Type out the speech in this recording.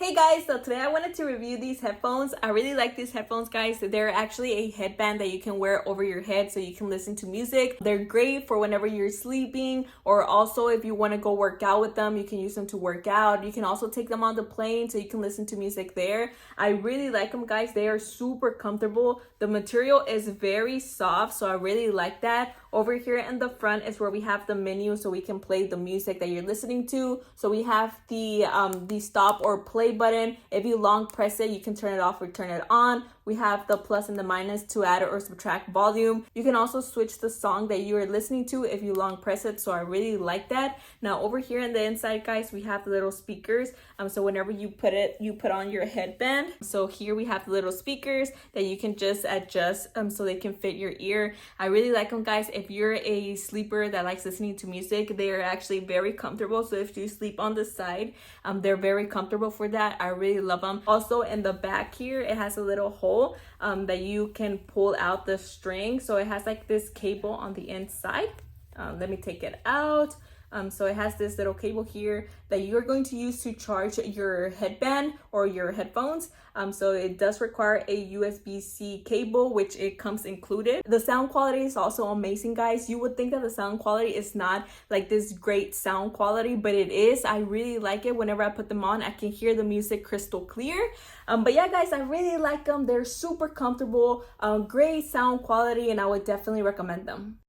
Hey guys, so today I wanted to review these headphones. I really like these headphones, guys. They're actually a headband that you can wear over your head so you can listen to music. They're great for whenever you're sleeping, or also if you want to go work out with them, you can use them to work out. You can also take them on the plane so you can listen to music there. I really like them, guys. They are super comfortable. The material is very soft, so I really like that. Over here in the front is where we have the menu so we can play the music that you're listening to. So we have the stop or play button. If you long press it, you can turn it off or turn it on. We have the plus and the minus to add or subtract volume. You can also switch the song that you are listening to if you long press it, so I really like that. Now over here in the inside, guys, we have the little speakers. So whenever you put on your headband. So here we have the little speakers that you can just adjust so they can fit your ear. I really like them, guys. If you're a sleeper that likes listening to music, they are actually very comfortable. So if you sleep on the side, they're very comfortable for that. I really love them. Also in the back here, it has a little hole that you can pull out the string. So it has like this cable on the inside. Let me take it out. So it has this little cable here that you're going to use to charge your headband or your headphones. So it does require a USB-C cable, which it comes included. The sound quality is also amazing, guys. You would think that the sound quality is not like this great sound quality, but it is. I really like it. Whenever I put them on, I can hear the music crystal clear. But yeah, guys, I really like them. They're super comfortable, great sound quality, and I would definitely recommend them.